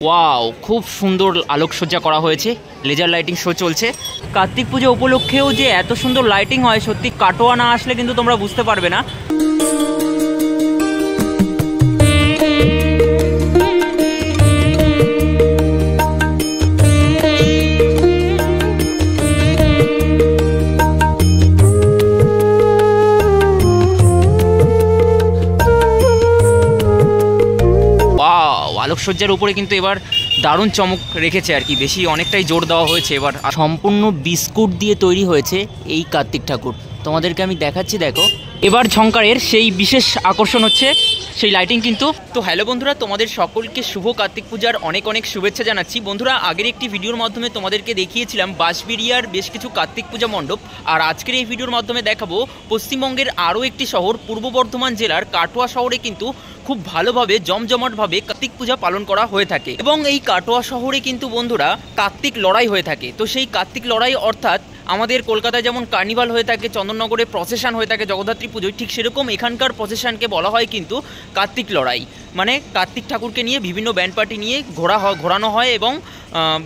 Wow, খুব সুন্দর আলোকসজ্জা করা হয়েছে, লেজার লাইটিং শো চলছে। কার্তিক পুজো উপলক্ষেও যে এত সুন্দর লাইটিং হয়, সত্যি কাটোয়া না আসলে কিন্তু তোমরা বুঝতে পারবে না। আলোকসজ্জার উপরে কিন্তু এবার দারুণ চমক রেখেছে আর কি, বেশি অনেকটাই জোর দেওয়া হয়েছে। এবার সম্পূর্ণ বিস্কুট দিয়ে তৈরি হয়েছে এই কার্তিক ঠাকুর, তোমাদেরকে আমি দেখাচ্ছি। দেখো, এবার ঝংকারের সেই বিশেষ আকর্ষণ হচ্ছে সেই লাইটিং কিন্তু। তো হ্যালো বন্ধুরা, তোমাদের সকলকে শুভ কার্তিক পূজার অনেক অনেক শুভেচ্ছা জানাচ্ছি। বন্ধুরা, আগের একটি ভিডিওর মাধ্যমে তোমাদেরকে দেখিয়েছিলাম বাঁশবেড়িয়ার বেশ কিছু কার্তিক পূজা মণ্ডপ, আর আজকের এই ভিডিওর মাধ্যমে দেখাবো পশ্চিমবঙ্গের আরও একটি শহর, পূর্ব বর্ধমান জেলার কাটোয়া শহরে কিন্তু খুব ভালোভাবে জমজমাটভাবে কার্তিক পূজা পালন করা হয়ে থাকে। এবং এই কাটোয়া শহরে কিন্তু বন্ধুরা কার্তিক লড়াই হয়ে থাকে। তো সেই কার্তিক লড়াই অর্থাৎ আমাদের কলকাতায় যেমন কার্নিভাল হয়ে থাকে, চন্দননগরে প্রসেশন হয়ে থাকে জগদ্ধাত্রী পুজোয়, ঠিক সেরকম এখানকার প্রসেশনকে বলা হয় কিন্তু কার্তিক লড়াই। মানে কার্তিক ঠাকুরকে নিয়ে বিভিন্ন ব্যান্ড পার্টি নিয়ে ঘোরানো হয় এবং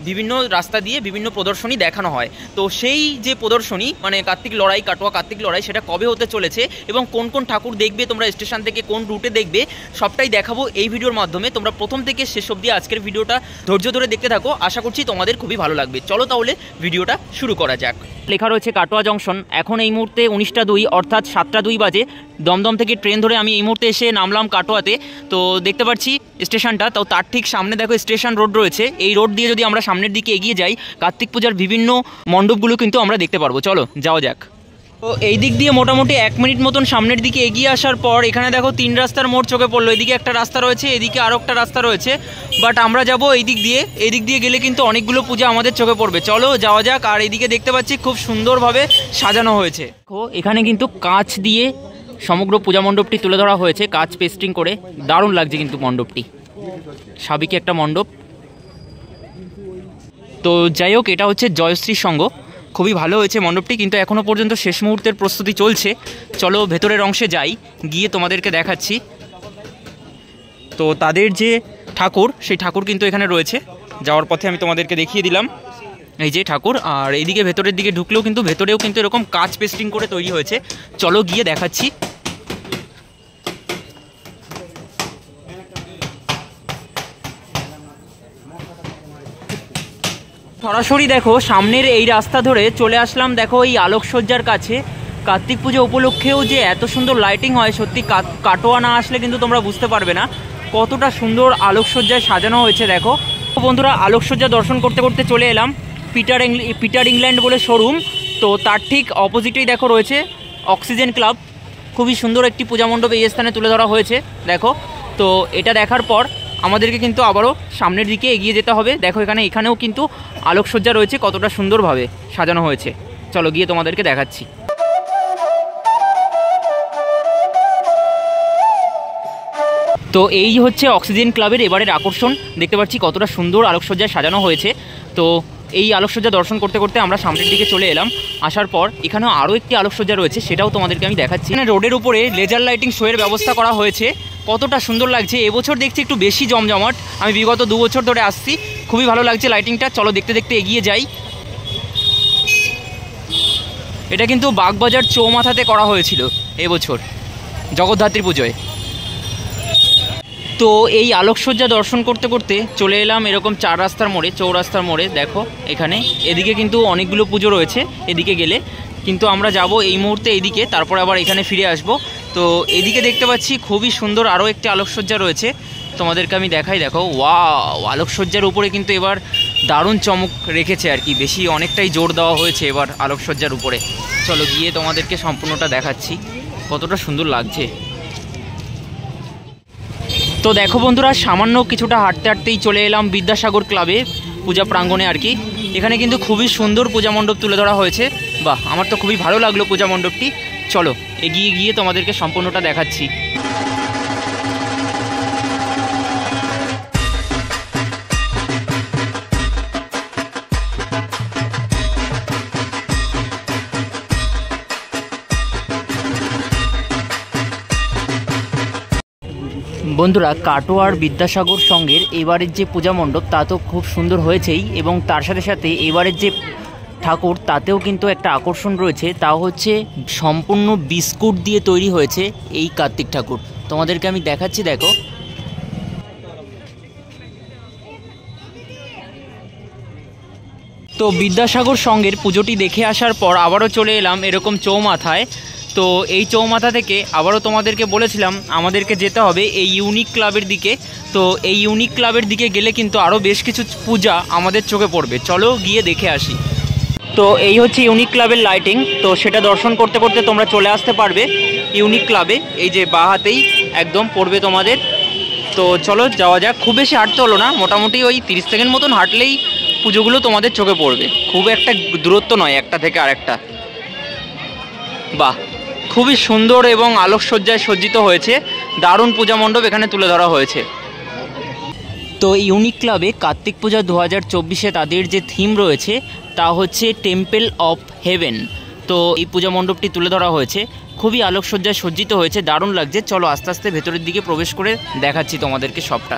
বিভিন্ন রাস্তা দিয়ে বিভিন্ন প্রদর্শনী দেখানো হয়। তো সেই যে প্রদর্শনী মানে কার্তিক লড়াই, কাটোয়া কার্তিক লড়াই, সেটা কবে হতে চলেছে এবং কোন কোন ঠাকুর দেখবে তোমরা স্টেশন থেকে, কোন রুটে দেখবে, সবটাই দেখাবো এই ভিডিওর মাধ্যমে। তোমরা প্রথম থেকে শেষ অবধি আজকের ভিডিওটা ধৈর্য ধরে দেখতে থাকো, আশা করছি তোমাদের খুবই ভালো লাগবে। চলো তাহলে ভিডিওটা শুরু করা যাক। লেখা রয়েছে কাটোয়া জংশন। এখন এই মুহূর্তে 19টা 2 অর্থাৎ 7টা 2 বাজে। দমদম থেকে ট্রেন ধরে আমি এই মুহূর্তে এসে নামলাম কাটোয়াতে। তো দেখতে পাচ্ছি স্টেশনটা, তো তার ঠিক সামনে দেখো স্টেশন রোড রয়েছে। এই রোড দিয়ে যদি আমরা সামনের দিকে এগিয়ে যাই, কার্তিক পূজার বিভিন্ন মণ্ডপগুলো কিন্তু আমরা দেখতে পারবো। চলো যাওয়া যাক। তো এই দিক দিয়ে মোটামুটি 1 মিনিট মতন সামনের দিকে এগিয়ে আসার পর এখানে দেখো 3 রাস্তার মোড় চোখে পড়লো। এদিকে একটা রাস্তা রয়েছে, এদিকে আরও একটা রাস্তা রয়েছে, বাট আমরা যাব এই দিক দিয়ে। এই দিক দিয়ে গেলে কিন্তু অনেকগুলো পূজা আমাদের চোখে পড়বে। চলো যাওয়া যাক। আর এইদিকে দেখতে পাচ্ছি খুব সুন্দরভাবে সাজানো হয়েছে। এখানে কিন্তু কাঁচ দিয়ে সমগ্র পূজা মণ্ডপটি তুলে ধরা হয়েছে, কাঁচ পেস্টিং করে। দারুণ লাগছে কিন্তু মণ্ডপটি, সাবিকে একটা মণ্ডপ। তো যাই হোক, এটা হচ্ছে জয়শ্রী সংঘ, খুবই ভালো হয়েছে মণ্ডপটি, কিন্তু এখনও পর্যন্ত শেষ মুহূর্তের প্রস্তুতি চলছে। চলো ভেতরের অংশে যাই, গিয়ে তোমাদেরকে দেখাচ্ছি। তো তাদের যে ঠাকুর, সেই ঠাকুর কিন্তু এখানে রয়েছে। যাওয়ার পথে আমি তোমাদেরকে দেখিয়ে দিলাম এই যে ঠাকুর। আর এইদিকে ভেতরের দিকে ঢুকলেও কিন্তু ভেতরেও কিন্তু এরকম কাঁচ পেস্টিং করে তৈরি হয়েছে। চলো গিয়ে দেখাচ্ছি। সরাসরি দেখো সামনের এই রাস্তা ধরে চলে আসলাম দেখো এই আলোকসজ্জার কাছে। কার্তিক পুজো উপলক্ষেও যে এত সুন্দর লাইটিং হয়, সত্যি কাটোয়া না আসলে কিন্তু তোমরা বুঝতে পারবে না কতটা সুন্দর আলোকসজ্জায় সাজানো হয়েছে। দেখো বন্ধুরা, আলোকসজ্জা দর্শন করতে করতে চলে এলাম পিটার ইংল্যান্ড বলে শোরুম। তো তার ঠিক অপোজিটেই দেখো রয়েছে অক্সিজেন ক্লাব। খুবই সুন্দর একটি পূজা মণ্ডপ এই স্থানে তুলে ধরা হয়েছে। দেখো, তো এটা দেখার পর আমাদেরকে কিন্তু আবারও সামনের দিকে এগিয়ে যেতে হবে। দেখো এখানেও কিন্তু আলোকসজ্জা রয়েছে, কতটা সুন্দরভাবে সাজানো হয়েছে। চলো গিয়ে তোমাদেরকে দেখাচ্ছি। তো এই হচ্ছে অক্সিজেন ক্লাবের এবারের আকর্ষণ। দেখতে পাচ্ছি কতটা সুন্দর আলোকসজ্জায় সাজানো হয়েছে। তো এই আলোকসজ্জা দর্শন করতে করতে আমরা সামনের দিকে চলে এলাম। আসার পর এখানেও আরও একটি আলোকসজ্জা রয়েছে, সেটাও তোমাদেরকে আমি দেখাচ্ছি। এখানে রোডের উপরে লেজার লাইটিং শোয়ের ব্যবস্থা করা হয়েছে, কতটা সুন্দর লাগছে। এবছর দেখছি একটু বেশি জমজমাট, আমি বিগত 2 বছর ধরে আসছি, খুবই ভালো লাগছে লাইটিংটা। চলো দেখতে দেখতে এগিয়ে যাই। এটা কিন্তু বাগবাজার চৌমাথাতে করা হয়েছিল এবছর জগদ্ধাত্রী পুজোয়। তো এই আলোকসজ্জা দর্শন করতে করতে চলে এলাম এরকম 4 রাস্তার মোড়ে, চৌরাস্তার মোড়ে। দেখো এখানে এদিকে কিন্তু অনেকগুলো পুজো রয়েছে এদিকে গেলে, কিন্তু আমরা যাব এই মুহূর্তে এইদিকে, তারপর আবার এখানে ফিরে আসব। তো এদিকে দেখতে পাচ্ছি খুবই সুন্দর আরও একটি আলোকসজ্জা রয়েছে, তোমাদেরকে আমি দেখাই। দেখো ওয়াও, আলোকসজ্জার উপরে কিন্তু এবার দারুণ চমক রেখেছে আর কি, বেশি অনেকটাই জোর দেওয়া হয়েছে এবার আলোকসজ্জার উপরে। চলো গিয়ে তোমাদেরকে সম্পূর্ণটা দেখাচ্ছি, কতটা সুন্দর লাগছে। তো দেখো বন্ধুরা, সামান্য কিছুটা হাঁটতে হাঁটতেই চলে এলাম বিদ্যাসাগর ক্লাবে, পূজা প্রাঙ্গণে আর কি। এখানে কিন্তু খুবই সুন্দর পূজা মণ্ডপ তুলে ধরা হয়েছে। বাহ, আমার তো খুবই ভালো লাগলো পূজা মণ্ডপটি। চলো এগিয়ে গিয়ে তোমাদেরকে সম্পূর্ণটা দেখাচ্ছি। বন্ধুরা, কাটোয়ার বিদ্যাসাগর সংঘের এবারের যে পূজা মণ্ডপ তা তো খুব সুন্দর হয়েছেই, এবং তার সাথে সাথে এবারের যে ঠাকুর তাতেও কিন্তু একটা আকর্ষণ রয়েছে, তা হচ্ছে সম্পূর্ণ বিস্কুট দিয়ে তৈরি হয়েছে এই কার্তিক ঠাকুর। তোমাদেরকে আমি দেখাচ্ছি, দেখো। তো বিদ্যাসাগর সংঘের পুজোটি দেখে আসার পর আবারও চলে এলাম এরকম চৌমাথায়। তো এই চৌমাথা থেকে আবারও তোমাদেরকে বলেছিলাম আমাদেরকে যেতে হবে এই ইউনিক ক্লাবের দিকে। তো এই ইউনিক ক্লাবের দিকে গেলে কিন্তু আরও বেশ কিছু পূজা আমাদের চোখে পড়বে, চলো গিয়ে দেখে আসি। তো এই হচ্ছে ইউনিক ক্লাবের লাইটিং, তো সেটা দর্শন করতে করতে তোমরা চলে আসতে পারবে ইউনিক ক্লাবে। এই যে বাঁ হাতেই একদম পড়বে তোমাদের। তো চলো যাওয়া যাক। খুব বেশি হাঁটতে হলো না, মোটামুটি ওই 30 সেকেন্ড মতন হাঁটলেই পুজোগুলো তোমাদের চোখে পড়বে। খুব একটা দূরত্ব নয় একটা থেকে আরেকটা। বাহ, খুবই সুন্দর এবং আলোকসজ্জায় সজ্জিত হয়েছে, দারুণ পূজা মণ্ডপ এখানে তুলে ধরা হয়েছে। তো ইউনিক ক্লাবে কার্তিক পূজা 2024-এ তাদের যে থিম রয়েছে তা হচ্ছে টেম্পল অফ হেভেন। তো এই পূজা মণ্ডপটি তুলে ধরা হয়েছে, খুবই আলোকসজ্জায় সজ্জিত হয়েছে, দারুণ লাগছে। চলো আস্তে আস্তে ভেতরের দিকে প্রবেশ করে দেখাচ্ছি তোমাদেরকে সবটা।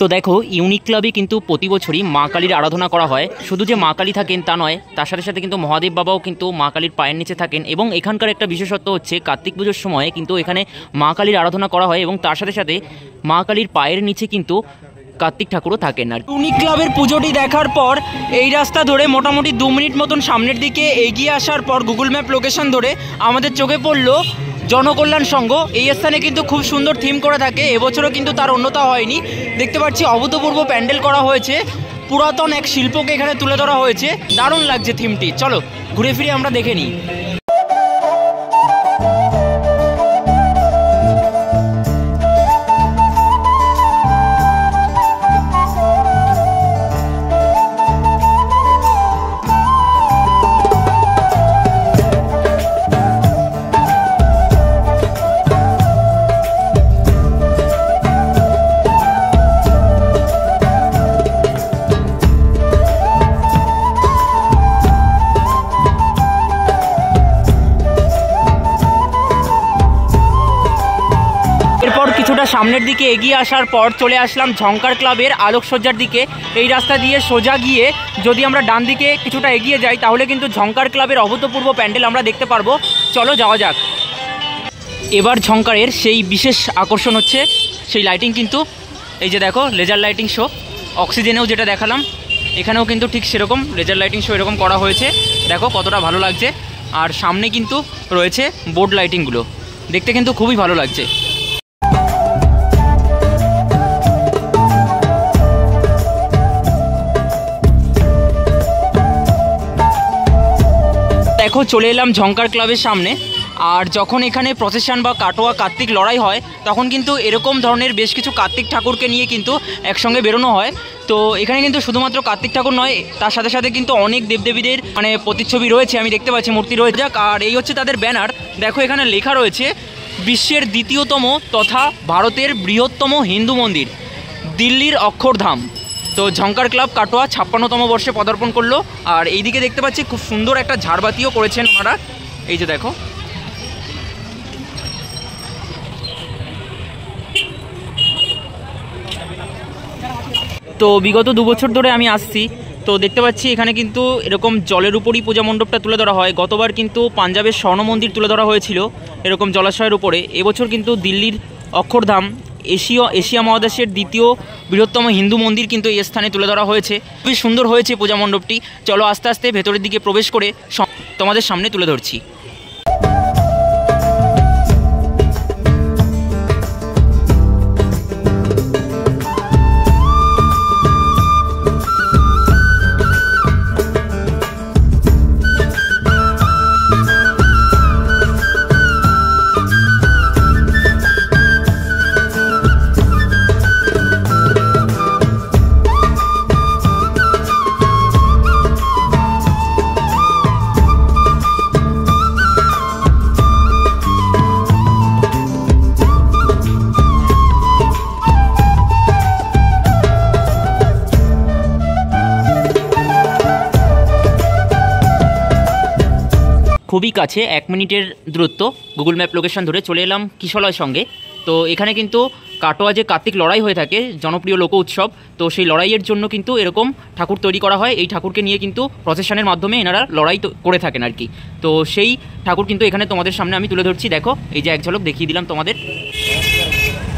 তো দেখো, ইউনিক ক্লাবে কিন্তু প্রতি বছরই মা কালীর আরাধনা করা হয়। শুধু যে মা কালী থাকেন তা নয়, তার সাথে সাথে কিন্তু মহাদেব বাবাও কিন্তু মা কালীর পায়ের নিচে থাকেন। এবং এখানকার একটা বিশেষত্ব হচ্ছে কার্তিক পুজোর সময় কিন্তু এখানে মা কালীর আরাধনা করা হয়, এবং তার সাথে সাথে মা কালীর পায়ের নিচে কিন্তু কার্তিক ঠাকুরও থাকেন। আর ইউনিক ক্লাবের পুজোটি দেখার পর এই রাস্তা ধরে মোটামুটি 2 মিনিট মতন সামনের দিকে এগিয়ে আসার পর গুগল ম্যাপ লোকেশন ধরে আমাদের চোখে পড়লো জনকল্যাণ সংঘ। এই স্থানে কিন্তু খুব সুন্দর থিম করে থাকে, এবছরও কিন্তু তার অন্যতা হয়নি। দেখতে পাচ্ছি অভূতপূর্ব প্যান্ডেল করা হয়েছে, পুরাতন এক শিল্পকে এখানে তুলে ধরা হয়েছে, দারুণ লাগছে থিমটি। চলো ঘুরে ফিরে আমরা দেখে নিই। কিছুটা সামনের দিকে এগিয়ে আসার পর চলে আসলাম ঝঙ্কার ক্লাবের আলোকসজ্জার দিকে। এই রাস্তা দিয়ে সোজা গিয়ে যদি আমরা ডান দিকে কিছুটা এগিয়ে যাই তাহলে কিন্তু ঝঙ্কার ক্লাবের অভূতপূর্ব প্যান্ডেল আমরা দেখতে পারবো। চলো যাওয়া যাক। এবার ঝঙ্কারের সেই বিশেষ আকর্ষণ হচ্ছে সেই লাইটিং, কিন্তু এই যে দেখো লেজার লাইটিং শো। অক্সিজেনেও যেটা দেখালাম এখানেও কিন্তু ঠিক সেরকম লেজার লাইটিং শো এরকম করা হয়েছে, দেখো কতটা ভালো লাগছে। আর সামনে কিন্তু রয়েছে বোর্ড লাইটিংগুলো, দেখতে কিন্তু খুবই ভালো লাগছে। দেখো চলে এলাম ঝঙ্কার ক্লাবের সামনে। আর যখন এখানে প্রসেশন বা কাটোয়া কার্তিক লড়াই হয় তখন কিন্তু এরকম ধরনের বেশ কিছু কার্তিক ঠাকুরকে নিয়ে কিন্তু একসঙ্গে বেরোনো হয়। তো এখানে কিন্তু শুধুমাত্র কার্তিক ঠাকুর নয়, তার সাথে সাথে কিন্তু অনেক দেবদেবীদের মানে প্রতিচ্ছবি রয়েছে, আমি দেখতে পাচ্ছি মূর্তি রয়েছে। যাক, আর এই হচ্ছে তাদের ব্যানার। দেখো এখানে লেখা রয়েছে বিশ্বের দ্বিতীয়তম তথা ভারতের বৃহত্তম হিন্দু মন্দির দিল্লির অক্ষরধাম। তো ঝঙ্কার ক্লাব কাটোয়া 56তম বর্ষে পদার্পণ করলো। আর এইদিকে দেখতে পাচ্ছি খুব সুন্দর একটা ঝাড়বাতিও করেছেন ওনারা, এই যে দেখো। তো বিগত 2 বছর ধরে আমি আসছি, তো দেখতে পাচ্ছি এখানে কিন্তু এরকম জলের উপরই পূজা মণ্ডপটা তুলে ধরা হয়। গতবার কিন্তু পাঞ্জাবের স্বর্ণ মন্দির তুলে ধরা হয়েছিল এরকম জলাশয়ের উপরে। এবছর কিন্তু দিল্লির অক্ষরধাম এশিয়া মহাদেশের দ্বিতীয় বৃহত্তম হিন্দু মন্দির কিন্তু এই স্থানে তুলে ধরা হয়েছে। খুবই সুন্দর হয়েছে পূজা মণ্ডপটি। চলো আস্তে আস্তে ভেতরের দিকে প্রবেশ করে তোমাদের সামনে তুলে ধরছি। খুবই কাছে, 1 মিনিটের দূরত্ব গুগল ম্যাপ লোকেশন ধরে চলে এলাম কিশলয়ের সঙ্গে। তো এখানে কিন্তু কাটোয়া যে কার্তিক লড়াই হয়ে থাকে, জনপ্রিয় লোক উৎসব, তো সেই লড়াইয়ের জন্য কিন্তু এরকম ঠাকুর তৈরি করা হয়। এই ঠাকুরকে নিয়ে কিন্তু প্রসেশনের মাধ্যমে এনারা লড়াই করে থাকেন আর কি। তো সেই ঠাকুর কিন্তু এখানে তোমাদের সামনে আমি তুলে ধরছি, দেখো এই যে এক ঝলক দেখিয়ে দিলাম তোমাদের।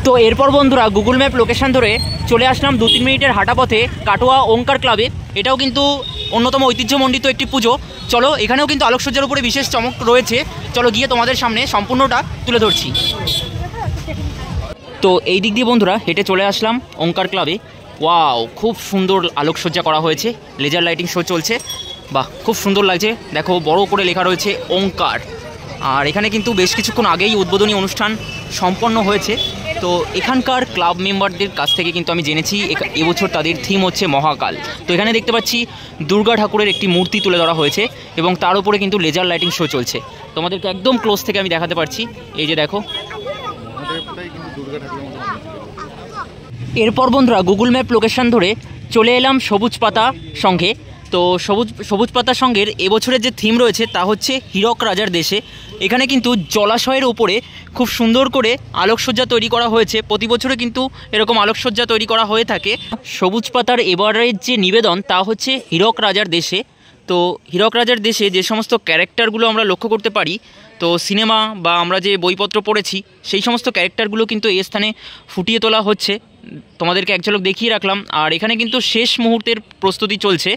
তো এরপর বন্ধুরা গুগল ম্যাপ লোকেশন ধরে চলে আসলাম 2-3 মিনিটের হাঁটা পথে কাটোয়া ওঙ্কার ক্লাবে। এটাও কিন্তু অন্যতম ঐতিহ্যমণ্ডিত একটি পুজো। চলো, এখানেও কিন্তু আলোকসজ্জার উপরে বিশেষ চমক রয়েছে, চলো গিয়ে তোমাদের সামনে সম্পূর্ণটা তুলে ধরছি। তো এই দিক দিয়ে বন্ধুরা হেঁটে চলে আসলাম ওঙ্কার ক্লাবে। ওয়াও, খুব সুন্দর আলোকসজ্জা করা হয়েছে, লেজার লাইটিং শো চলছে, বাহ খুব সুন্দর লাগছে। দেখো বড় করে লেখা রয়েছে ওঙ্কার। আর এখানে কিন্তু বেশ কিছুক্ষণ আগেই উদ্বোধনী অনুষ্ঠান সম্পন্ন হয়েছে। তো এখানকার ক্লাব মেম্বারদের কাছ থেকে কিন্তু আমি জেনেছি এবছর তাদের থিম হচ্ছে মহাকাল। তো এখানে দেখতে পাচ্ছি দুর্গা ঠাকুরের একটি মূর্তি তুলে ধরা হয়েছে এবং তার উপরে কিন্তু লেজার লাইটিং শো চলছে। তোমাদেরকে একদম ক্লোজ থেকে আমি দেখাতে পারছি, এই যে দেখো। এরপর বন্ধুরা গুগল ম্যাপ লোকেশন ধরে চলে এলাম সবুজ পাতা সঙ্গে। তো সবুজ পাতা সঙ্গের এবছরের যে থিম রয়েছে তা হচ্ছে হীরক রাজার দেশে। এখানে কিন্তু জলাশয়ের ওপরে খুব সুন্দর করে আলোকসজ্জা তৈরি করা হয়েছে। প্রতি বছরে কিন্তু এরকম আলোকসজ্জা তৈরি করা হয়ে থাকে। সবুজ পাতার এবারের যে নিবেদন তা হচ্ছে হীরক রাজার দেশে। তো হীরক রাজার দেশে যে সমস্ত ক্যারেক্টারগুলো আমরা লক্ষ্য করতে পারি, তো সিনেমা বা আমরা যে বইপত্র পড়েছি সেই সমস্ত ক্যারেক্টারগুলো কিন্তু এই স্থানে ফুটিয়ে তোলা হচ্ছে। তোমাদেরকে এক ঝলক দেখিয়ে রাখলাম। আর এখানে কিন্তু শেষ মুহূর্তের প্রস্তুতি চলছে।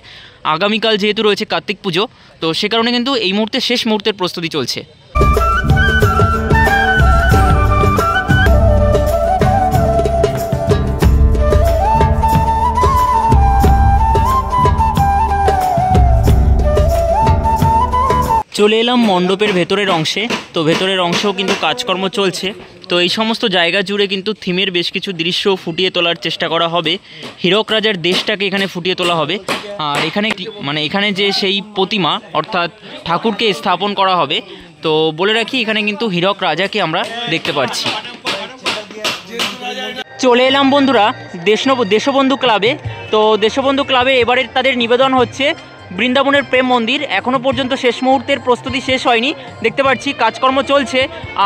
আগামীকাল যেহেতু রয়েছে কার্তিক পুজো, তো সে কারণে কিন্তু এই মুহূর্তে শেষ মুহূর্তের প্রস্তুতি চলছে। চলে এলাম মণ্ডপের ভেতরের অংশে। তো ভেতরের অংশেও কিন্তু কাজকর্ম চলছে। তো এই সমস্ত জায়গা জুড়ে কিন্তু থিমের বেশ কিছু দৃশ্য ফুটিয়ে তোলার চেষ্টা করা হবে। হীরক রাজার দেশটাকে এখানে ফুটিয়ে তোলা হবে। আর এখানে এখানে যে সেই প্রতিমা অর্থাৎ ঠাকুরকে স্থাপন করা হবে। তো বলে রাখি এখানে কিন্তু হীরক রাজাকে আমরা দেখতে পাচ্ছি। চলে এলাম বন্ধুরা দেশবন্ধু ক্লাবে। তো দেশবন্ধু ক্লাবে এবারে তাদের নিবেদন হচ্ছে বৃন্দাবনের প্রেম মন্দির। এখনও পর্যন্ত শেষ মুহূর্তের প্রস্তুতি শেষ হয়নি, দেখতে পাচ্ছি কাজকর্ম চলছে।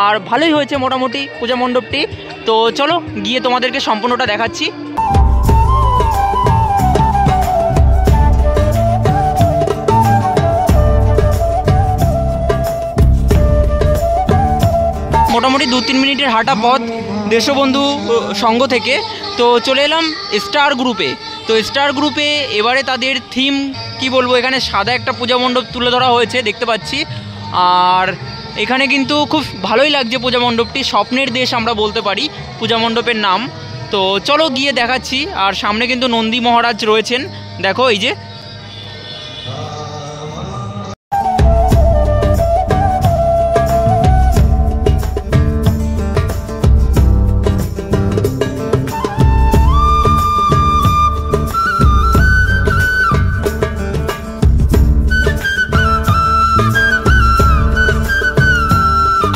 আর ভালোই হয়েছে মোটামুটি পূজা মণ্ডপটি। তো চলো গিয়ে তোমাদেরকে সম্পূর্ণটা দেখাচ্ছি। মোটামুটি 2-3 মিনিটের হাঁটা পথ দেশবন্ধু সংঘ থেকে। তো চলে এলাম স্টার গ্রুপে। তো স্টার গ্রুপে এবারে তাদের থিম কি বলবো, এখানে সাদা একটা পূজা মণ্ডপ তুলে ধরা হয়েছে দেখতে পাচ্ছি। আর এখানে কিন্তু খুব ভালোই লাগছে পূজা মণ্ডপটি, স্বপ্নের দেশ আমরা বলতে পারি পূজা মণ্ডপের নাম। তো চলো গিয়ে দেখাচ্ছি। আর সামনে কিন্তু নন্দী মহারাজ রয়েছেন, দেখো এই যে।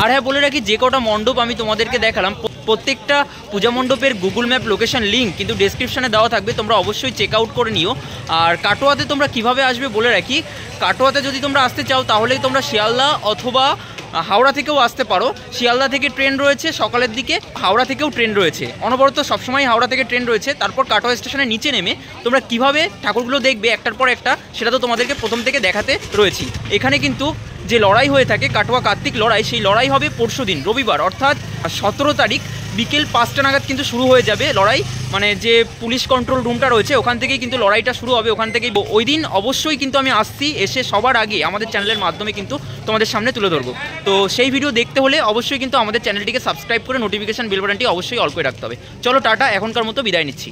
আর হ্যাঁ বলে রাখি, যে কটা মণ্ডপ আমি তোমাদেরকে দেখালাম প্রত্যেকটা পূজা মণ্ডপের গুগল ম্যাপ লোকেশন লিঙ্ক কিন্তু ডেসক্রিপশানে দেওয়া থাকবে, তোমরা অবশ্যই চেক আউট করে নিও। আর কাটোয়াতে তোমরা কিভাবে আসবে বলে রাখি, কাটোয়াতে যদি তোমরা আসতে চাও তাহলেই তোমরা শিয়ালদা অথবা হাওড়া থেকেও আসতে পারো। শিয়ালদা থেকে ট্রেন রয়েছে সকালের দিকে, হাওড়া থেকেও ট্রেন রয়েছে, অনবরত সবসময় হাওড়া থেকে ট্রেন রয়েছে। তারপর কাটোয়া স্টেশনের নিচে নেমে তোমরা কিভাবে ঠাকুরগুলো দেখবে একটার পর একটা, সেটা তো তোমাদেরকে প্রথম থেকে দেখাতে রয়েছি। এখানে কিন্তু যে লড়াই হয়ে থাকে কাটোয়া কার্তিক লড়াই, সেই লড়াই হবে পরশুদিন রবিবার অর্থাৎ 17 তারিখ বিকেল 5টা নাগাদ কিন্তু শুরু হয়ে যাবে লড়াই। মানে যে পুলিশ কন্ট্রোল রুমটা রয়েছে ওখান থেকেই কিন্তু লড়াইটা শুরু হবে, ওখান থেকেই। ওই দিন অবশ্যই কিন্তু আমি আসছি, এসে সবার আগে আমাদের চ্যানেলের মাধ্যমে কিন্তু তোমাদের সামনে তুলে ধরবো। তো সেই ভিডিও দেখতে হলে অবশ্যই কিন্তু আমাদের চ্যানেলটিকে সাবস্ক্রাইব করে নোটিফিকেশন বেল বাটনটি অবশ্যই অল করে রাখতে হবে। চলো টাটা, এখনকার মতো বিদায় নিচ্ছি।